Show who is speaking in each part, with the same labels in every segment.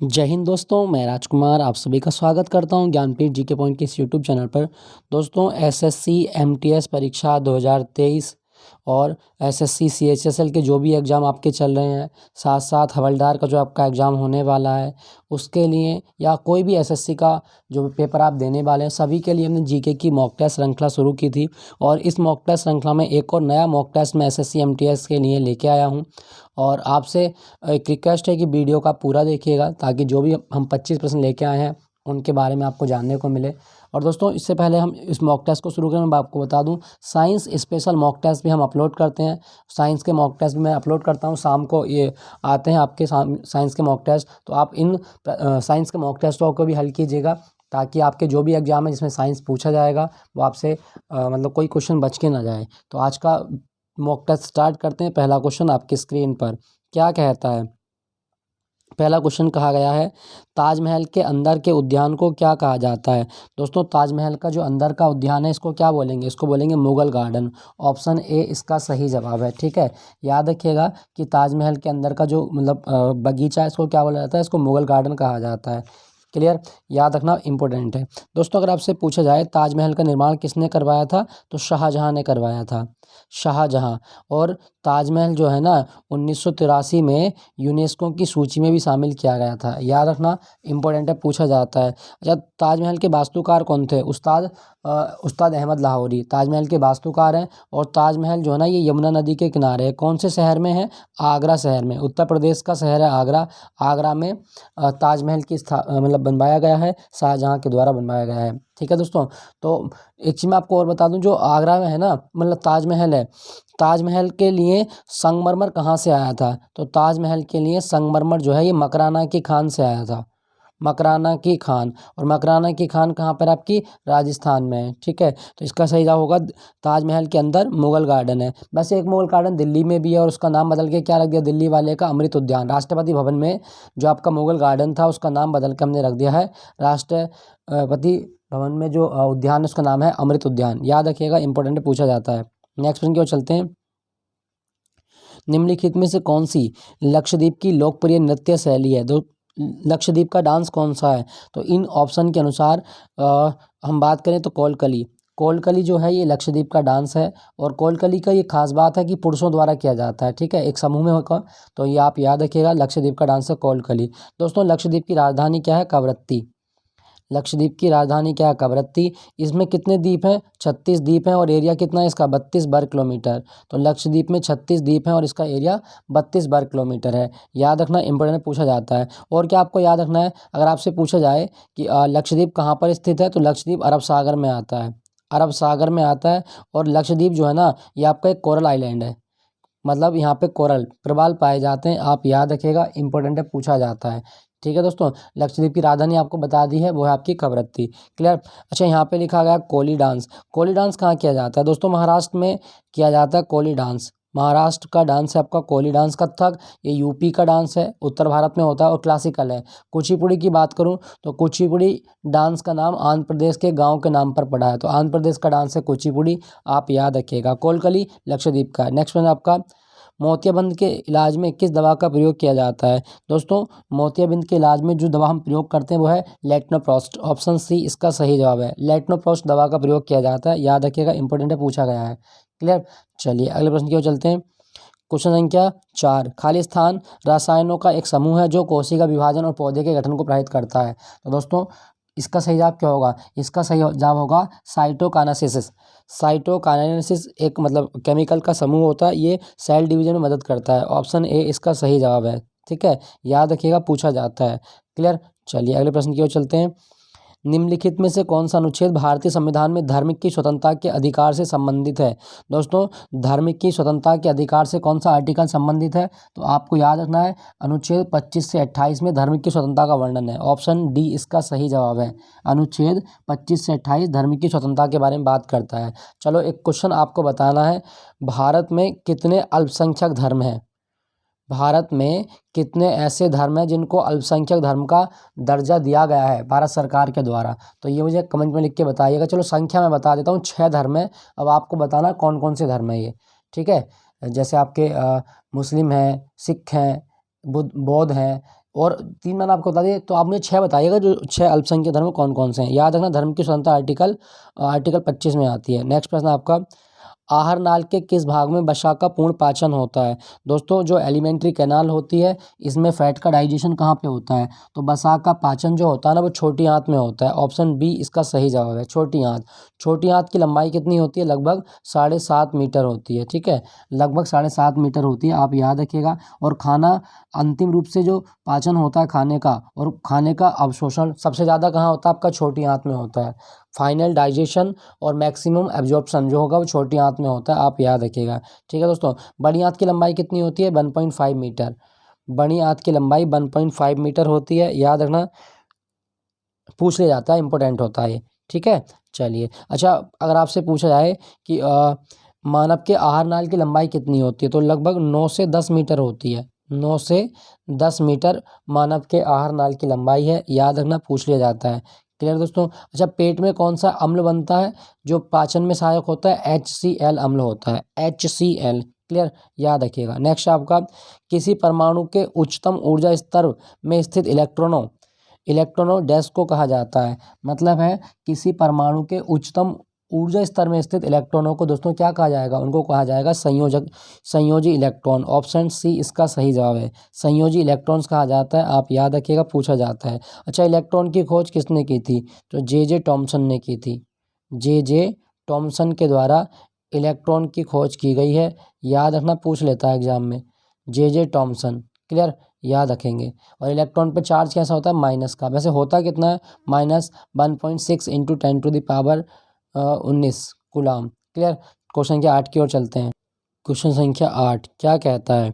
Speaker 1: जय हिंद दोस्तों, मैं राजकुमार आप सभी का स्वागत करता हूं ज्ञानपीठ जीके पॉइंट के इस यूट्यूब चैनल पर। दोस्तों, एसएससी एमटीएस परीक्षा 2023 और एसएससी सीएचएसएल के जो भी एग्ज़ाम आपके चल रहे हैं, साथ साथ हवलदार का जो आपका एग्ज़ाम होने वाला है उसके लिए, या कोई भी एसएससी का जो पेपर आप देने वाले हैं, सभी के लिए हमने जीके की मॉक टेस्ट श्रृंखला शुरू की थी। और इस मॉक टेस्ट श्रृंखला में एक और नया मॉक टेस्ट मैं एसएससी एमटीएस के लिए लेके आया हूँ। और आपसे एक रिक्वेस्ट है कि वीडियो का पूरा देखिएगा, ताकि जो भी हम 25 प्रश्न लेके आए हैं उनके बारे में आपको जानने को मिले। और दोस्तों, इससे पहले हम इस मॉक टेस्ट को शुरू करें, मैं आपको बता दूं, साइंस स्पेशल मॉक टेस्ट भी हम अपलोड करते हैं। साइंस के मॉक टेस्ट भी मैं अपलोड करता हूं, शाम को ये आते हैं आपके साइंस के मॉक टेस्ट। तो आप इन साइंस के मॉक टेस्टों को भी हल कीजिएगा, ताकि आपके जो भी एग्जाम है जिसमें साइंस पूछा जाएगा वो आपसे मतलब कोई क्वेश्चन बच के ना जाए। तो आज का मॉक टेस्ट स्टार्ट करते हैं। पहला क्वेश्चन आपकी स्क्रीन पर क्या कहता है। पहला क्वेश्चन कहा गया है, ताजमहल के अंदर के उद्यान को क्या कहा जाता है। दोस्तों, ताजमहल का जो अंदर का उद्यान है इसको क्या बोलेंगे, इसको बोलेंगे मुगल गार्डन। ऑप्शन ए इसका सही जवाब है। ठीक है, याद रखिएगा कि ताजमहल के अंदर का जो मतलब बगीचा है इसको क्या बोला जाता है, इसको मुगल गार्डन कहा जाता है। क्लियर, याद रखना इंपॉर्टेंट है। दोस्तों, अगर आपसे पूछा जाए ताजमहल का निर्माण किसने करवाया था, तो शाहजहां ने करवाया था, शाहजहां। और ताजमहल जो है ना 1983 में यूनेस्को की सूची में भी शामिल किया गया था। याद रखना इंपॉर्टेंट है, पूछा जाता है। अच्छा, ताजमहल के वास्तुकार कौन थे, उस्ताद अहमद लाहौरी ताजमहल के वास्तुकार हैं। और ताजमहल जो है ना ये यमुना नदी के किनारे है। कौन से शहर में है, आगरा शहर में, उत्तर प्रदेश का शहर है आगरा। आगरा में ताजमहल की मतलब बनवाया गया है, शाहजहां के द्वारा बनवाया गया है। ठीक है दोस्तों, तो एक चीज़ मैं आपको और बता दूं, जो आगरा में है ना मतलब ताजमहल है, ताजमहल के लिए संगमरमर कहाँ से आया था, तो ताजमहल के लिए संगमरमर जो है ये मकराना की खान से आया था, मकराना की खान। और मकराना की खान कहाँ पर आपकी, राजस्थान में है। ठीक है, तो इसका सही जवाब होगा ताजमहल के अंदर मुगल गार्डन है। वैसे एक मुगल गार्डन दिल्ली में भी है, और उसका नाम बदल के क्या रख दिया दिल्ली वाले का, अमृत उद्यान। राष्ट्रपति भवन में जो आपका मुगल गार्डन था उसका नाम बदल के हमने रख दिया है, राष्ट्रपति भवन में जो उद्यान है उसका नाम है अमृत उद्यान। याद रखिएगा, इंपॉर्टेंट पूछा जाता है। नेक्स्ट प्रश्न की ओर चलते हैं। निम्नलिखित में से कौन सी लक्षद्वीप की लोकप्रिय नृत्य शैली है। दो, लक्षद्वीप का डांस कौन सा है, तो इन ऑप्शन के अनुसार हम बात करें तो कोलकली। कोलकली जो है ये लक्षद्वीप का डांस है। और कोलकली का ये खास बात है कि पुरुषों द्वारा किया जाता है। ठीक है, एक समूह में होकर, तो ये आप याद रखिएगा, लक्षद्वीप का डांस है कोलकली। दोस्तों, लक्षद्वीप की राजधानी क्या है, कवरत्ती। लक्षद्वीप की राजधानी क्या है, कवरत्ती। इसमें कितने द्वीप हैं, 36 द्वीप हैं। और एरिया कितना है इसका, 32 वर्ग किलोमीटर। तो लक्षद्वीप में 36 द्वीप हैं और इसका एरिया 32 वर्ग किलोमीटर है। याद रखना, इंपॉर्टेंट पूछा जाता है। और क्या आपको याद रखना है, अगर आपसे पूछा जाए कि लक्षद्वीप कहाँ पर स्थित है, तो लक्षद्वीप अरब सागर में आता है, अरब सागर में आता है। और लक्षद्वीप जो है ना ये आपका एक कोरल आइलैंड है, मतलब यहाँ पे कोरल प्रवाल पाए जाते हैं। आप याद रखिएगा, इंपॉर्टेंट है, पूछा जाता है। ठीक है दोस्तों, लक्षद्वीप की राजधानी आपको बता दी है, वो है आपकी कवरत्ती। क्लियर। अच्छा, यहाँ पे लिखा गया कोली डांस। कोली डांस कहाँ किया जाता है, दोस्तों महाराष्ट्र में किया जाता है कोली डांस। महाराष्ट्र का डांस है आपका कोली डांस। कथक ये यूपी का डांस है, उत्तर भारत में होता है और क्लासिकल है। कुचिपुड़ी की बात करूँ तो कुचिपुड़ी डांस का नाम आंध्र प्रदेश के गांव के नाम पर पड़ा है, तो आंध्र प्रदेश का डांस है कुचिपुड़ी। आप याद रखिएगा, कोलकली लक्षद्वीप का। नेक्स्ट वन आपका, मोतियाबिंद के इलाज में किस दवा का प्रयोग किया जाता है। दोस्तों, मोतियाबिंद के इलाज में जो दवा हम प्रयोग करते हैं वो है लेटनोप्रोस्ट। ऑप्शन सी इसका सही जवाब है, लेटनोप्रोस्ट दवा का प्रयोग किया जाता है। याद रखिएगा, इंपॉर्टेंट है, पूछा गया है। क्लियर। चलिए अगले प्रश्न की ओर चलते हैं। क्वेश्चन संख्या 4, खाली स्थान रसायनों का एक समूह है जो कोशिका विभाजन और पौधे के गठन को प्रभावित करता है। तो दोस्तों, इसका सही जवाब क्या होगा, इसका सही जवाब होगा साइटोकाइनेसिस। साइटोकाइनेसिस एक मतलब केमिकल का समूह होता है, ये सेल डिवीजन में मदद करता है। ऑप्शन ए इसका सही जवाब है। ठीक है, याद रखिएगा, पूछा जाता है। क्लियर। चलिए अगले प्रश्न की ओर चलते हैं। निम्नलिखित में से कौन सा अनुच्छेद भारतीय संविधान में धार्मिक की स्वतंत्रता के अधिकार से संबंधित है। दोस्तों, धार्मिक की स्वतंत्रता के अधिकार से कौन सा आर्टिकल संबंधित है, तो आपको याद रखना है अनुच्छेद 25 से 28 में धार्मिक की स्वतंत्रता का वर्णन है। ऑप्शन डी इसका सही जवाब है। अनुच्छेद 25 से 28 धार्मिक की स्वतंत्रता के बारे में बात करता है। चलो एक क्वेश्चन आपको बताना है, भारत में कितने अल्पसंख्यक धर्म हैं। भारत में कितने ऐसे धर्म हैं जिनको अल्पसंख्यक धर्म का दर्जा दिया गया है भारत सरकार के द्वारा, तो ये मुझे कमेंट में लिख के बताइएगा। चलो संख्या मैं बता देता हूँ, 6 धर्म है। अब आपको बताना कौन कौन से धर्म है ये। ठीक है, जैसे आपके मुस्लिम हैं, सिख हैं, बौद्ध हैं, और 3 मैंने आपको बता दिए, तो आप मुझे 6 बताइएगा जो 6 अल्पसंख्यक धर्म कौन कौन से हैं। याद रखना, धर्म की स्वतंत्रता आर्टिकल 25 में आती है। नेक्स्ट प्रश्न आपका, आहार नाल के किस भाग में वसा का पूर्ण पाचन होता है। दोस्तों जो एलिमेंट्री कैनाल होती है, इसमें फैट का डाइजेशन कहाँ पे होता है, तो वसा का पाचन जो होता है ना, वो छोटी आंत में होता है। ऑप्शन बी इसका सही जवाब है, छोटी आंत। छोटी आंत की लंबाई कितनी होती है, लगभग 7.5 मीटर होती है। ठीक है, लगभग 7.5 मीटर होती है, आप याद रखिएगा। और खाना अंतिम रूप से जो पाचन होता है खाने का, और खाने का अवशोषण सबसे ज़्यादा कहाँ होता है, आपका छोटी आंत में होता है। फाइनल डाइजेशन और मैक्सिमम एब्जॉर्प्शन जो होगा वो छोटी आंत में होता है, आप याद रखिएगा। ठीक है दोस्तों, बड़ी आंत की लंबाई कितनी होती है, 1.5 मीटर। बड़ी आंत की लंबाई 1.5 मीटर होती है, याद रखना, पूछ लिया जाता है, इंपॉर्टेंट होता है ये। ठीक है, चलिए। अच्छा, अगर आपसे पूछा जाए कि मानव के आहार नाल की लंबाई कितनी होती है, तो लगभग 9 से 10 मीटर होती है। 9 से 10 मीटर मानव के आहार नाल की लंबाई है, याद रखना, पूछ लिया जाता है। क्लियर दोस्तों। अच्छा, पेट में कौन सा अम्ल बनता है जो पाचन में सहायक होता है, HCl अम्ल होता है, HCl। क्लियर, याद रखिएगा। नेक्स्ट आपका, किसी परमाणु के उच्चतम ऊर्जा स्तर में स्थित इलेक्ट्रॉनों डैश को कहा जाता है। मतलब है, किसी परमाणु के उच्चतम ऊर्जा स्तर में स्थित इलेक्ट्रॉनों को दोस्तों क्या कहा जाएगा, उनको कहा जाएगा संयोजी इलेक्ट्रॉन। ऑप्शन सी इसका सही जवाब है, संयोजी इलेक्ट्रॉन्स कहा जाता है, आप याद रखिएगा, पूछा जाता है। अच्छा, इलेक्ट्रॉन की खोज किसने की थी, तो जे टॉमसन ने की थी। जे टॉमसन के द्वारा इलेक्ट्रॉन की खोज की गई है, याद रखना, पूछ लेता है एग्जाम में, जे टॉमसन। क्लियर, याद रखेंगे। और इलेक्ट्रॉन पे चार्ज कैसा होता है, माइनस का। वैसे होता कितना है, -1.6 इंटू 10⁻19 कूलाम। क्लियर। क्वेश्चन संख्या 8 की ओर चलते हैं। क्वेश्चन संख्या 8 क्या कहता है,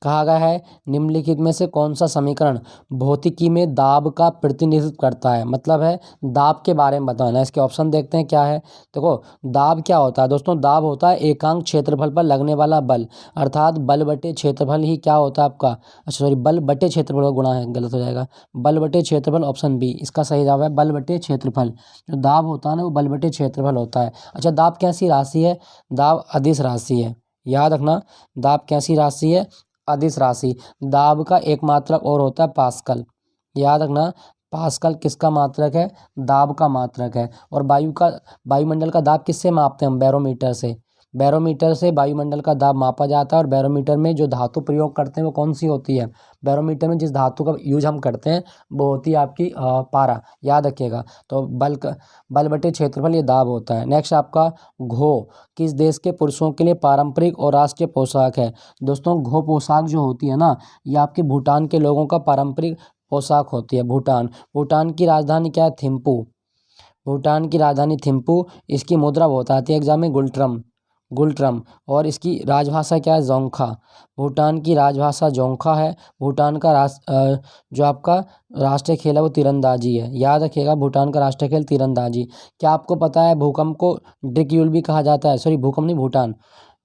Speaker 1: कहा गया है निम्नलिखित में से कौन सा समीकरण भौतिकी में दाब का प्रतिनिधित्व करता है। मतलब है, दाब के बारे में बताना है। इसके ऑप्शन देखते हैं क्या है। देखो, दाब क्या होता है दोस्तों, दाब होता है एकांक क्षेत्रफल पर लगने वाला बल, अर्थात बल बटे क्षेत्रफल ही क्या होता है आपका, अच्छा सॉरी, बल बटे क्षेत्रफल का गुणा है, गलत हो जाएगा, बल बटे क्षेत्रफल। ऑप्शन बी इसका सही जवाब है, बल बटे क्षेत्रफल। जो दाब होता है ना, वो बल बटे क्षेत्रफल होता है। अच्छा, दाब कैसी राशि है, दाब अदिश राशि है, याद रखना, दाब कैसी राशि है, अदिश राशि। दाब का एक मात्रक और होता है पास्कल, याद रखना, पास्कल किसका मात्रक है, दाब का मात्रक है। और वायुमंडल का दाब किससे मापते हैं हम, बैरोमीटर से। बैरोमीटर से वायुमंडल का दाब मापा जाता है। और बैरोमीटर में जो धातु प्रयोग करते हैं वो कौन सी होती है, बैरोमीटर में जिस धातु का यूज हम करते हैं वो होती है आपकी पारा, याद रखिएगा। तो बल बटे क्षेत्रफल ये दाब होता है। नेक्स्ट आपका, घो किस देश के पुरुषों के लिए पारंपरिक और राष्ट्रीय पोशाक है। दोस्तों घो पोशाक जो होती है ना, ये आपके भूटान के लोगों का पारंपरिक पोशाक होती है। भूटान की राजधानी क्या है, थिम्पू। भूटान की राजधानी थिम्पू। इसकी मुद्रा बहुत आती है एग्जाम में, गुलट्रम। गुलट्रम। और इसकी राजभाषा क्या है, जोंखा। भूटान की राजभाषा जोंखा है। भूटान का जो आपका राष्ट्रीय खेल है वो तीरंदाजी है, याद रखिएगा, भूटान का राष्ट्रीय खेल तीरंदाजी। क्या आपको पता है भूकंप को ड्रिक्यूल भी कहा जाता है, सॉरी भूकंप नहीं,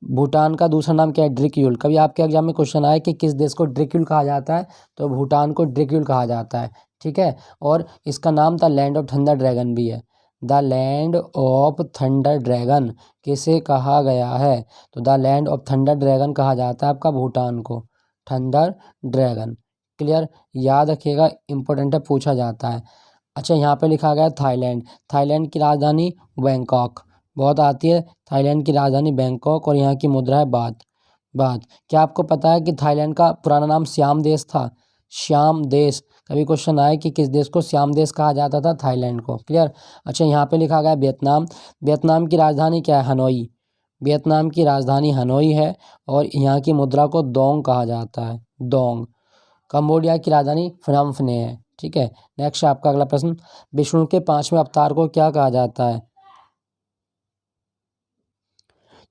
Speaker 1: भूटान का दूसरा नाम क्या है, ड्रिक्यूल। कभी आपके एग्जाम में क्वेश्चन आए कि किस देश को ड्रिक्यूल कहा जाता है, तो भूटान को ड्रिक्यूल कहा जाता है। ठीक है, और इसका नाम the land of thunder dragon भी है। The land of thunder dragon किसे कहा गया है, तो the land of thunder dragon कहा जाता है आपका भूटान को, थंडर ड्रैगन। क्लियर, याद रखिएगा, इंपॉर्टेंट है, पूछा जाता है। अच्छा, यहाँ पे लिखा गया है थाईलैंड। थाईलैंड की राजधानी बैंकॉक, बहुत आती है, थाईलैंड की राजधानी बैंकॉक। और यहाँ की मुद्रा है बात। क्या आपको पता है कि थाईलैंड का पुराना नाम श्याम देश था, श्याम देश। कभी क्वेश्चन आए कि किस देश को श्याम देश कहा जाता था, थाईलैंड को। क्लियर। अच्छा, यहाँ पे लिखा गया है वियतनाम। वियतनाम की राजधानी क्या है, हनोई। वियतनाम की राजधानी हनोई है। और यहाँ की मुद्रा को दोंग कहा जाता है, दोंग। कंबोडिया की राजधानी फनम फने है। ठीक है, नेक्स्ट आपका अगला प्रश्न, विष्णु के 5वें अवतार को क्या कहा जाता है।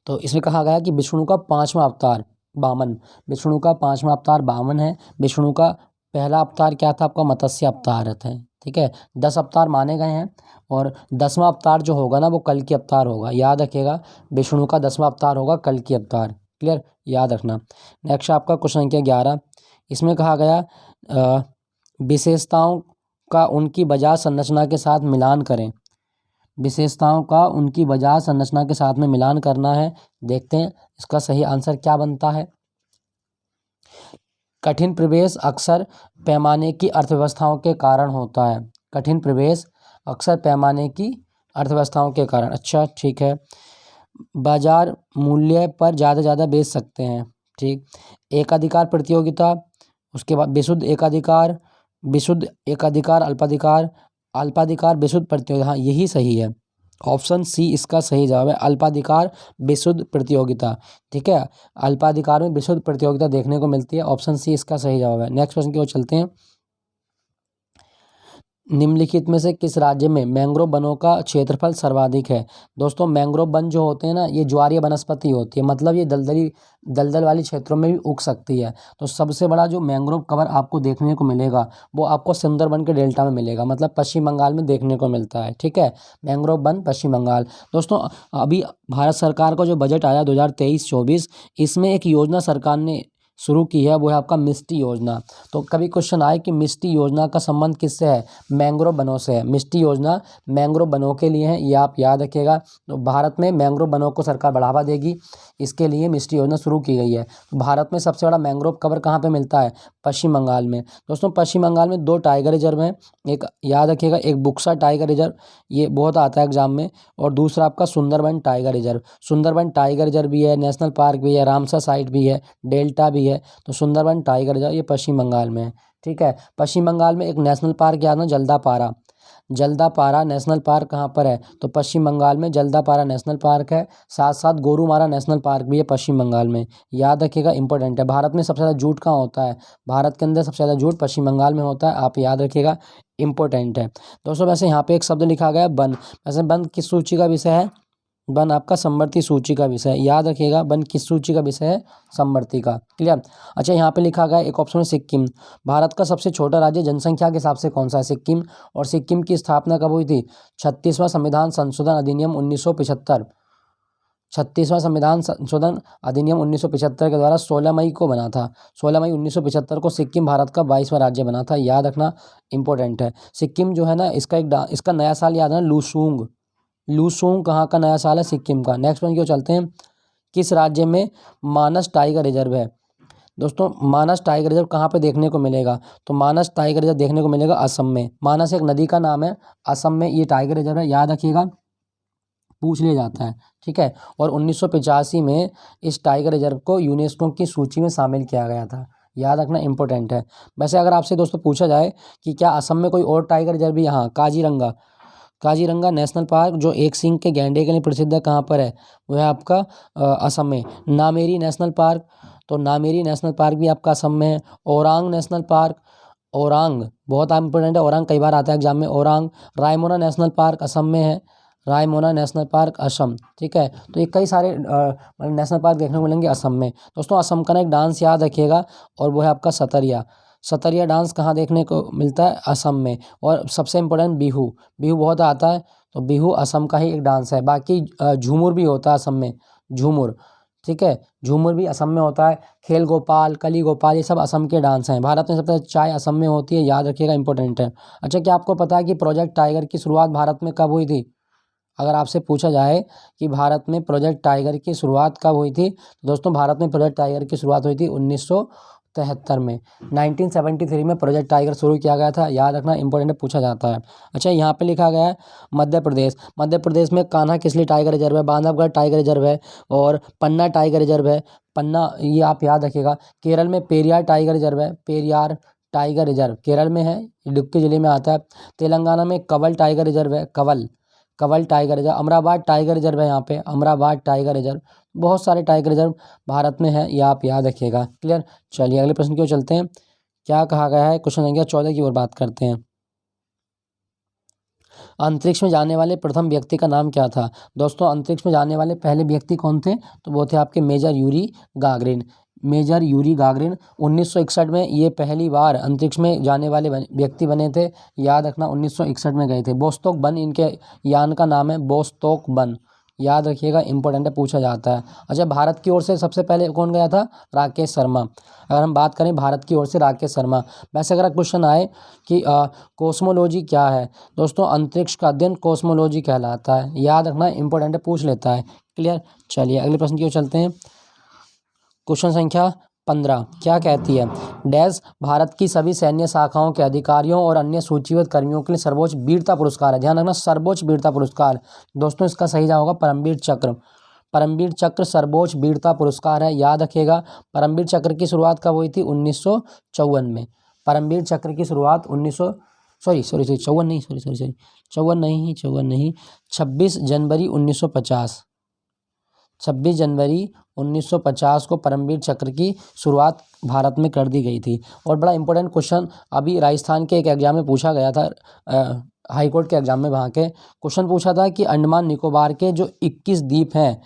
Speaker 1: तो इसमें कहा गया कि विष्णु का 5वां अवतार वामन, विष्णु का 5वां अवतार वामन है। विष्णु का पहला अवतार क्या था आपका, मत्स्य अवतार है। ठीक है, 10 अवतार माने गए हैं। और 10वां अवतार जो होगा ना वो कल की अवतार होगा, याद रखिएगा, विष्णु का 10वां अवतार होगा कल की अवतार। क्लियर, याद रखना। नेक्स्ट आपका क्वेश्चन संख्या 11, इसमें कहा गया विशेषताओं का उनकी बाजार संरचना के साथ मिलान करें। विशेषताओं का उनकी बाजार संरचना के साथ में मिलान करना है। देखते हैं इसका सही आंसर क्या बनता है। कठिन प्रवेश अक्सर पैमाने की अर्थव्यवस्थाओं के कारण होता है। कठिन प्रवेश अक्सर पैमाने की अर्थव्यवस्थाओं के कारण। अच्छा, ठीक है। बाजार मूल्य पर ज़्यादा से ज़्यादा बेच सकते हैं। ठीक। एकाधिकार प्रतियोगिता, उसके बाद विशुद्ध एकाधिकार, अल्पाधिकार, अल्पाधिकार विशुद्ध प्रतियोगिता। हाँ, यही सही है। ऑप्शन सी इसका सही जवाब है, अल्पाधिकार विशुद्ध प्रतियोगिता। ठीक है, अल्पाधिकार में विशुद्ध प्रतियोगिता देखने को मिलती है। ऑप्शन सी इसका सही जवाब है। नेक्स्ट क्वेश्चन की ओर चलते हैं। निम्नलिखित में से किस राज्य में मैंग्रोव वनों का क्षेत्रफल सर्वाधिक है? दोस्तों, मैंग्रोव वन जो होते हैं ना, ये ज्वारीय वनस्पति होती है, मतलब ये दलदल वाली क्षेत्रों में भी उग सकती है। तो सबसे बड़ा जो मैंग्रोव कवर आपको देखने को मिलेगा वो आपको सुंदरबन के डेल्टा में मिलेगा, मतलब पश्चिम बंगाल में देखने को मिलता है। ठीक है, मैंग्रोव वन पश्चिम बंगाल। दोस्तों, अभी भारत सरकार का जो बजट आया 2023-24, इसमें एक योजना सरकार ने शुरू की है, वो है आपका मिस्टी योजना। तो कभी क्वेश्चन आए कि मिस्टी योजना का संबंध किससे है? मैंग्रोव वनों से है। मिस्टी योजना मैंग्रोव वनों के लिए है, ये आप याद रखिएगा। तो भारत में मैंग्रोव वनों को सरकार बढ़ावा देगी, इसके लिए मिस्टी योजना शुरू की गई है। तो भारत में सबसे बड़ा मैंग्रोव कवर कहाँ पे मिलता है? पश्चिम बंगाल में। दोस्तों, पश्चिम बंगाल में 2 टाइगर रिजर्व हैं। एक याद रखिएगा, एक बुक्सा टाइगर रिजर्व, ये बहुत आता है एग्जाम में, और दूसरा आपका Sundarban tiger reserve. Sundarban tiger reserve भी है, नेशनल पार्क भी है, रामसर साइट भी है, डेल्टा भी है। तो सुंदरबन टाइगर रिजर्व ये पश्चिम बंगाल में है। ठीक है, पश्चिम बंगाल में एक नेशनल पार्क याद ना, जल्दापारा। जल्दापारा नेशनल पार्क कहाँ पर है? तो पश्चिम बंगाल में जल्दापारा नेशनल पार्क है। साथ साथ गोरुमारा नेशनल पार्क भी है पश्चिम बंगाल में, याद रखिएगा, इंपॉर्टेंट है। भारत में सबसे ज़्यादा जूट कहाँ होता है? भारत के अंदर सबसे ज़्यादा जूट पश्चिम बंगाल में होता है, आप याद रखिएगा, इंपॉर्टेंट है। दोस्तों, वैसे यहाँ पे एक शब्द लिखा गया है वन। वैसे वन किस सूची का विषय है? वन आपका समवर्ती सूची का विषय है, याद रखिएगा, वन किस सूची का विषय है? समवर्ती का। क्लियर। अच्छा, यहाँ पे लिखा गया एक ऑप्शन में सिक्किम। भारत का सबसे छोटा राज्य जनसंख्या के हिसाब से कौन सा है? सिक्किम। और सिक्किम की स्थापना कब हुई थी? 36वां संविधान संशोधन अधिनियम 1975। 36वां संविधान संशोधन अधिनियम 1975 के द्वारा 16 मई को बना था। 16 मई 1975 को सिक्किम भारत का 22वां राज्य बना था, याद रखना, इंपॉर्टेंट है। सिक्किम जो है ना, इसका नया साल याद है ना, लूसूंग। लूसूंग कहाँ का नया साल है? सिक्किम का। नेक्स्ट वन की ओर चलते हैं। किस राज्य में मानस टाइगर रिजर्व है? दोस्तों, मानस टाइगर रिजर्व कहाँ पे देखने को मिलेगा? तो मानस टाइगर रिजर्व देखने को मिलेगा असम में। मानस एक नदी का नाम है, असम में ये टाइगर रिजर्व है, याद रखिएगा, पूछ लिया जाता है। ठीक है, और 1985 में इस टाइगर रिजर्व को यूनेस्को की सूची में शामिल किया गया था, याद रखना, इंपॉर्टेंट है। वैसे अगर आपसे दोस्तों पूछा जाए कि क्या असम में कोई और टाइगर रिजर्व भी? यहाँ काजीरंगा। काजीरंगा नेशनल पार्क जो एक सींग के गैंडे के लिए प्रसिद्ध है, कहाँ पर है? वो है आपका असम में। नामेरी नेशनल पार्क, तो नामेरी नेशनल पार्क भी आपका असम में है। ओरांग नेशनल पार्क, ओरांग बहुत इंपॉर्टेंट है, ओरांग कई बार आता है एग्जाम में, ओरांग। रायमोना नेशनल पार्क असम में है, रायमोना नेशनल पार्क असम। ठीक है, तो ये कई सारे नेशनल पार्क देखने को मिलेंगे असम में। दोस्तों, असम का ना एक डांस याद रखिएगा, और वो है आपका सतरिया। सतरिया डांस कहाँ देखने को मिलता है? असम में। और सबसे इम्पोर्टेंट बिहू, बिहू बहुत आता है, तो बिहू असम का ही एक डांस है। बाकी झूमुर भी होता है असम में, झूमुर। ठीक है, झूमुर भी असम में होता है। खेल गोपाल, कली गोपाल, ये सब असम के डांस हैं। भारत में सबसे चाय असम में होती है, याद रखिएगा, इंपॉर्टेंट है। अच्छा, क्या आपको पता है कि प्रोजेक्ट टाइगर की शुरुआत भारत में कब हुई थी? अगर आपसे पूछा जाए कि भारत में प्रोजेक्ट टाइगर की शुरुआत कब हुई थी, तो दोस्तों, भारत में प्रोजेक्ट टाइगर की शुरुआत हुई थी 1973 में। 1973 में प्रोजेक्ट टाइगर शुरू किया गया था, याद रखना, इंपॉर्टेंट पूछा जाता है। अच्छा, यहाँ पे लिखा गया है मध्य प्रदेश। मध्य प्रदेश में कान्हा किसली टाइगर रिजर्व है, बांधवगढ़ टाइगर रिजर्व है, और पन्ना टाइगर रिजर्व है, पन्ना, ये आप याद रखिएगा। केरल में पेरियार टाइगर रिजर्व है, पेरियार टाइगर रिजर्व केरल में है, इडुक्की जिले में आता है। तेलंगाना में कवल टाइगर रिजर्व है, Kawal, Kawal tiger reserve. Amrabad tiger reserve है, यहाँ पे अमराबाद टाइगर रिजर्व। बहुत सारे टाइगर रिजर्व भारत में है, ये आप याद रखिएगा। क्लियर। चलिए अगले प्रश्न की ओर चलते हैं। क्या कहा गया है? क्वेश्चन संख्या 14 की ओर बात करते हैं। अंतरिक्ष में जाने वाले प्रथम व्यक्ति का नाम क्या था? दोस्तों, अंतरिक्ष में जाने वाले पहले व्यक्ति कौन थे? तो वो थे आपके major Yuri Gagarin. Major Yuri Gagarin 1961 में ये पहली बार अंतरिक्ष में जाने वाले व्यक्ति बने थे, याद रखना, 1961 में गए थे। बोस्तोक वन इनके यान का नाम है, बोस्तोक वन, याद रखिएगा, इंपॉर्टेंट है, पूछा जाता है। अच्छा, भारत की ओर से सबसे पहले कौन गया था? राकेश शर्मा। अगर हम बात करें भारत की ओर से, राकेश शर्मा। वैसे अगर क्वेश्चन आए कि कोस्मोलॉजी क्या है? दोस्तों, अंतरिक्ष का अध्ययन कोस्मोलॉजी कहलाता है, याद रखना, इंपॉर्टेंट है, पूछ लेता है। क्लियर। चलिए अगले प्रश्न की ओर चलते हैं। क्वेश्चन संख्या 15 क्या कहती है? डैश भारत की सभी सैन्य शाखाओं के अधिकारियों और अन्य सूचीबद्ध कर्मियों के लिए सर्वोच्च वीरता पुरस्कार है। ध्यान रखना, सर्वोच्च वीरता पुरस्कार। दोस्तों इसका सही जवाब होगा परमवीर चक्र। परमवीर चक्र सर्वोच्च वीरता पुरस्कार है, याद रखिएगा। परमवीर चक्र की शुरुआत कब हुई थी? 1954 में। परमवीर चक्र की शुरुआत 26 जनवरी 1950। 26 जनवरी 1950 को परमवीर चक्र की शुरुआत भारत में कर दी गई थी। और बड़ा इंपॉर्टेंट क्वेश्चन अभी राजस्थान के एक एग्जाम में पूछा गया था, हाई कोर्ट के एग्जाम में वहाँ के क्वेश्चन पूछा था कि अंडमान निकोबार के जो 21 द्वीप हैं,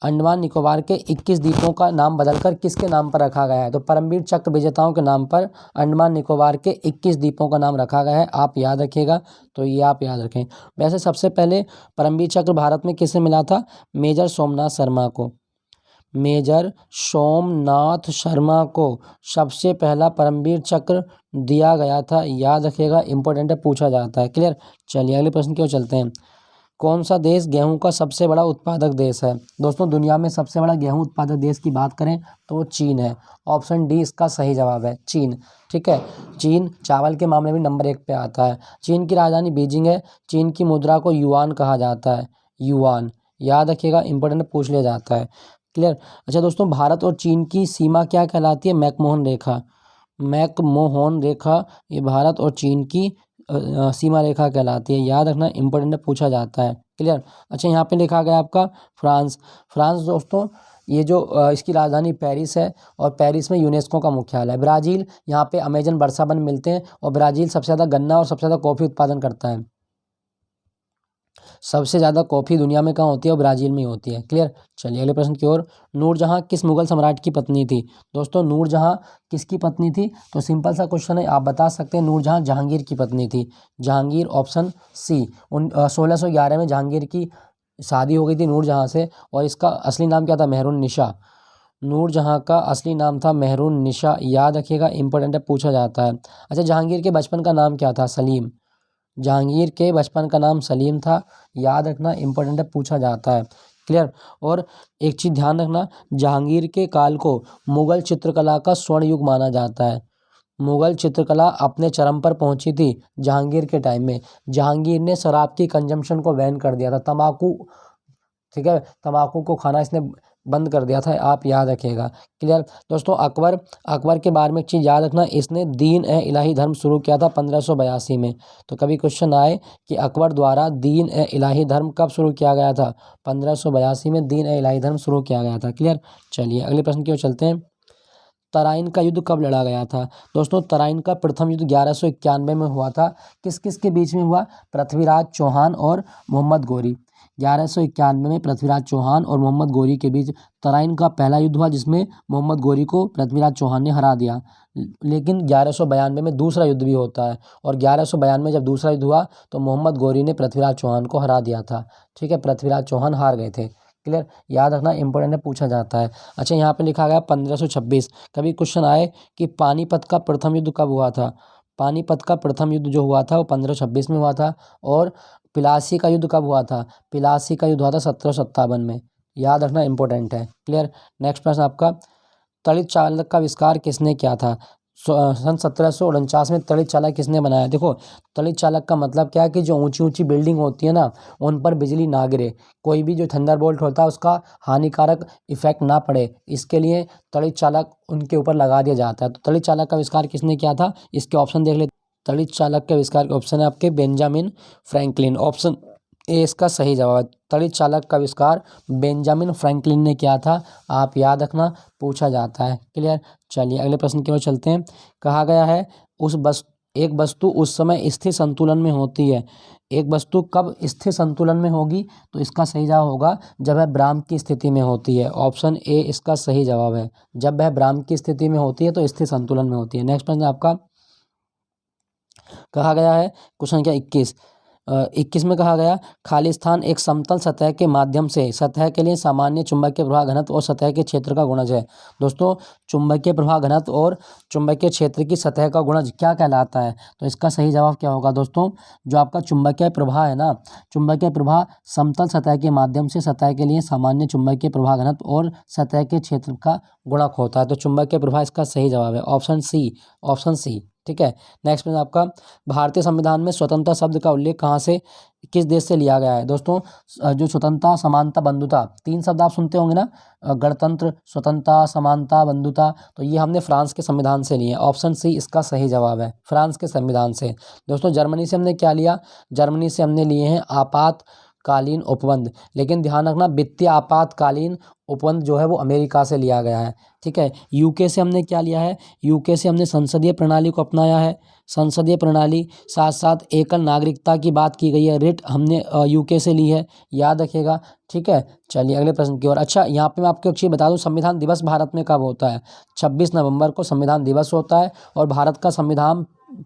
Speaker 1: अंडमान निकोबार के 21 द्वीपों का नाम बदलकर किसके नाम पर रखा गया है? तो परमवीर चक्र विजेताओं के नाम पर अंडमान निकोबार के 21 द्वीपों का नाम रखा गया है, आप याद रखिएगा। तो ये आप याद रखें। वैसे सबसे पहले परमवीर चक्र भारत में किसे मिला था? मेजर सोमनाथ शर्मा को। मेजर सोमनाथ शर्मा को सबसे पहला परमवीर चक्र दिया गया था, याद रखिएगा, इंपॉर्टेंट है, पूछा जाता है। क्लियर? चलिए अगले प्रश्न की ओर चलते हैं। कौन सा देश गेहूं का सबसे बड़ा उत्पादक देश है? दोस्तों दुनिया में सबसे बड़ा गेहूं उत्पादक देश की बात करें तो वो चीन है। ऑप्शन डी इसका सही जवाब है, चीन। ठीक है, चीन चावल के मामले में नंबर 1 पे आता है। चीन की राजधानी बीजिंग है। चीन की मुद्रा को युआन कहा जाता है, युआन, याद रखिएगा, इंपॉर्टेंट पूछ लिया जाता है। क्लियर? अच्छा दोस्तों, भारत और चीन की सीमा क्या कहलाती है? मैकमोहन रेखा। मैकमोहन रेखा ये भारत और चीन की सीमा रेखा कहलाती है, याद रखना, इंपॉर्टेंट पूछा जाता है। क्लियर? अच्छा, यहाँ पे लिखा गया आपका फ्रांस। फ्रांस दोस्तों ये जो इसकी राजधानी पेरिस है और पेरिस में यूनेस्को का मुख्यालय है। ब्राज़ील, यहाँ पे अमेजन वर्षा वन मिलते हैं और ब्राज़ील सबसे ज़्यादा गन्ना और सबसे ज़्यादा कॉफ़ी उत्पादन करता है। सबसे ज़्यादा कॉफ़ी दुनिया में कहाँ होती है? और ब्राज़ील में होती है। क्लियर? चलिए अगले प्रश्न की ओर। नूरजहाँ किस मुगल सम्राट की पत्नी थी? दोस्तों नूरजहाँ किसकी पत्नी थी? तो सिंपल सा क्वेश्चन है, आप बता सकते हैं। नूरजहाँ जहांगीर की पत्नी थी। Jahangir, option C. 1611 में जहांगीर की शादी हो गई थी नूरजहाँ से और इसका असली नाम क्या था? मेहरुन्निसा। नूरजहाँ का असली नाम था मेहरुन्निसा, याद रखिएगा, इंपॉर्टेंट है, पूछा जाता है। अच्छा, जहांगीर के बचपन का नाम क्या था? सलीम। जहांगीर के बचपन का नाम सलीम था, याद रखना, इंपॉर्टेंट है, पूछा जाता है। क्लियर? और एक चीज़ ध्यान रखना, जहांगीर के काल को मुगल चित्रकला का स्वर्ण युग माना जाता है। मुगल चित्रकला अपने चरम पर पहुंची थी जहांगीर के टाइम में। जहांगीर ने शराब की कंजम्पशन को बैन कर दिया था, तंबाकू, ठीक है, तंबाकू को खाना इसने बंद कर दिया था, आप याद रखिएगा। क्लियर? दोस्तों अकबर के बारे में एक चीज़ याद रखना, इसने दीन ए इलाही धर्म शुरू किया था 1582 में। तो कभी क्वेश्चन आए कि अकबर द्वारा दीन ए इलाही धर्म कब शुरू किया गया था? 1582 में दीन ए इलाही धर्म शुरू किया गया था। क्लियर? चलिए अगले प्रश्न की ओर चलते हैं। तराइन का युद्ध कब लड़ा गया था? दोस्तों तराइन का प्रथम युद्ध 1191 में हुआ था। किस किस के बीच में हुआ? पृथ्वीराज चौहान और मोहम्मद गोरी। 1191 में पृथ्वीराज चौहान और मोहम्मद गोरी के बीच तराइन का पहला युद्ध हुआ, जिसमें मोहम्मद गोरी को पृथ्वीराज चौहान ने हरा दिया। लेकिन 1192 में दूसरा युद्ध भी होता है और 1192 में जब दूसरा युद्ध हुआ तो मोहम्मद गोरी ने पृथ्वीराज चौहान को हरा दिया था। ठीक है, पृथ्वीराज चौहान हार गए थे। क्लियर? याद रखना, इंपॉर्टेंट है, पूछा जाता है। अच्छा, यहाँ पे लिखा गया 1526। कभी क्वेश्चन आए कि पानीपत का प्रथम युद्ध कब हुआ था? पानीपत का प्रथम युद्ध जो हुआ था वो 1526 में हुआ था। और प्लासी का युद्ध कब हुआ था? प्लासी का युद्ध हुआ था 1757 में, याद रखना, इंपॉर्टेंट है। क्लियर? नेक्स्ट प्रश्न आपका, तड़ित चालक का आविष्कार किसने किया था? सन 1749 में तड़ित चालक किसने बनाया? देखो, तड़ित चालक का मतलब क्या है कि जो ऊंची ऊंची बिल्डिंग होती है ना, उन पर बिजली ना गिरे, कोई भी जो थंडरबोल्ट होता है उसका हानिकारक इफेक्ट ना पड़े, इसके लिए तड़ित चालक उनके ऊपर लगा दिया जाता है। तो तड़ित चालक का आविष्कार किसने किया था? इसके ऑप्शन देख लेते। तड़ित चालक के आविष्कार के ऑप्शन है आपके बेंजामिन फ्रैंकलिन। ऑप्शन ए इसका सही जवाब है। तड़ित चालक का आविष्कार बेंजामिन फ्रैंकलिन ने किया था, आप याद रखना, पूछा जाता है। क्लियर? चलिए अगले प्रश्न की ओर चलते हैं। कहा गया है एक वस्तु उस समय स्थिर संतुलन में होती है। एक वस्तु कब स्थिर संतुलन में होगी? तो इसका सही जवाब होगा जब वह ब्राह्म की स्थिति में होती है। ऑप्शन ए इसका सही जवाब है, जब वह ब्राह्म की स्थिति में होती है तो स्थिर संतुलन में होती है। नेक्स्ट प्रश्न आपका, कहा गया है क्वेश्चन क्या 21, 21 में कहा गया खाली स्थान एक समतल सतह के माध्यम से सतह के लिए सामान्य चुंबकीय प्रवाह घनत्व और सतह के क्षेत्र का गुणज है। दोस्तों चुंबकीय प्रवाह घनत्व और चुंबकीय क्षेत्र की सतह का गुणज क्या कहलाता है? तो इसका सही जवाब क्या होगा दोस्तों? जो आपका चुंबकीय प्रवाह है ना, चुंबकीय प्रवाह समतल सतह के माध्यम से सतह के लिए सामान्य चुंबकीय प्रवाह घनत्व और सतह के क्षेत्र का गुणक होता है। तो चुंबकीय प्रवाह इसका सही जवाब है ऑप्शन सी, ऑप्शन सी। ठीक है। नेक्स्ट में आपका भारतीय संविधान में स्वतंत्रता शब्द का उल्लेख कहाँ से, किस देश से लिया गया है? दोस्तों जो स्वतंत्रता, समानता, बंधुता, 3 शब्द आप सुनते होंगे ना, गणतंत्र, स्वतंत्रता, समानता, बंधुता, तो ये हमने फ्रांस के संविधान से लिए हैं। ऑप्शन सी इसका सही जवाब है, फ्रांस के संविधान से। दोस्तों जर्मनी से हमने क्या लिया? जर्मनी से हमने लिए हैं आपातकालीन उपबंध, लेकिन ध्यान रखना वित्तीय आपातकालीन उपबंध जो है वो अमेरिका से लिया गया है। ठीक है। यूके से हमने क्या लिया है? यूके से हमने संसदीय प्रणाली को अपनाया है, संसदीय प्रणाली। साथ साथ एकल नागरिकता की बात की गई है, रिट हमने यूके से ली है, याद रखिएगा। ठीक है। चलिए अगले प्रश्न की ओर। अच्छा यहाँ पे मैं आपको एक चीज़ बता दूं, संविधान दिवस भारत में कब होता है? 26 नवंबर को संविधान दिवस होता है और भारत का संविधान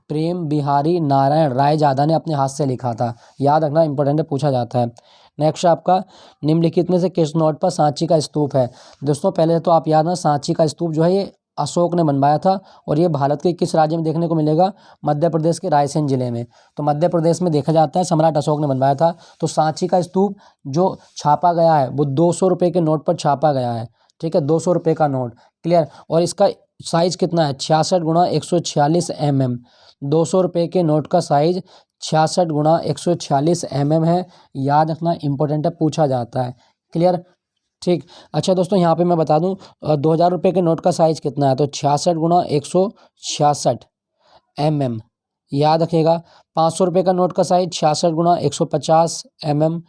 Speaker 1: प्रेम बिहारी नारायण रायजादा ने अपने हाथ से लिखा था, याद रखना, इंपॉर्टेंट है, पूछा जाता है। नेक्स्ट आपका निम्नलिखित में से किस नोट पर सांची का स्तूप है? दोस्तों पहले तो आप याद ना, सांची का स्तूप जो है ये अशोक ने बनवाया था और ये भारत के किस राज्य में देखने को मिलेगा? मध्य प्रदेश के रायसेन जिले में। तो मध्य प्रदेश में देखा जाता है, सम्राट अशोक ने बनवाया था। तो सांची का स्तूप जो छापा गया है वो 200 रुपये के नोट पर छापा गया है। ठीक है, 200 रुपये का नोट, क्लियर। और इसका साइज कितना है? 66 गुणा 146 mm। 200 रुपये के नोट का साइज 66 गुणा 146 mm है, याद रखना, इंपॉर्टेंट है, पूछा जाता है, क्लियर। ठीक। अच्छा दोस्तों यहाँ पे मैं बता दूं 2000 रुपये के नोट का साइज कितना है? तो 66 गुणा 166 mm, याद रखिएगा। 500 रुपये का नोट का साइज 66 गुणा 150 mm,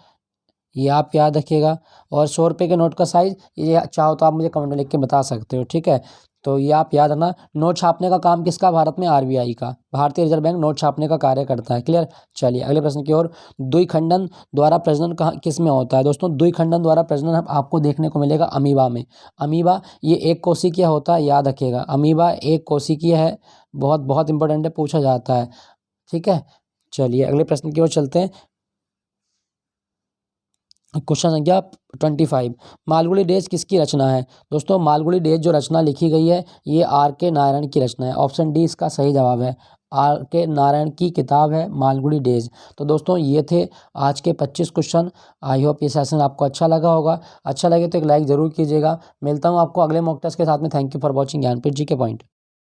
Speaker 1: ये आप याद रखिएगा। और 100 रुपये के नोट का साइज, ये चाहो तो आप मुझे कमेंट में लिख के बता सकते हो। ठीक है, तो ये आप याद रखना। नोट छापने का काम किसका भारत में? आरबीआई का, भारतीय रिजर्व बैंक नोट छापने का कार्य करता है, क्लियर। चलिए अगले प्रश्न की ओर। द्विखंडन द्वारा प्रजनन कहाँ किस में होता है? दोस्तों द्विखंडन द्वारा प्रजनन आपको देखने को मिलेगा अमीबा में। अमीबा ये एक कोशिकीय होता है, याद रखिएगा, अमीबा एक कोशिकीय है, बहुत बहुत इंपॉर्टेंट है, पूछा जाता है। ठीक है। चलिए अगले प्रश्न की ओर चलते हैं। क्वेश्चन संख्या 25, मालगुडी डेज किसकी रचना है? दोस्तों मालगुडी डेज जो रचना लिखी गई है ये आर के नारायण की रचना है। ऑप्शन डी इसका सही जवाब है, आर के नारायण की किताब है मालगुडी डेज। तो दोस्तों ये थे आज के 25 क्वेश्चन। आई होप ये सेशन आपको अच्छा लगा होगा। अच्छा लगे तो एक लाइक ज़रूर कीजिएगा। मिलता हूँ आपको अगले मॉक टेस्ट के साथ में। Thank you for watching Gyanpeeth ji के पॉइंट।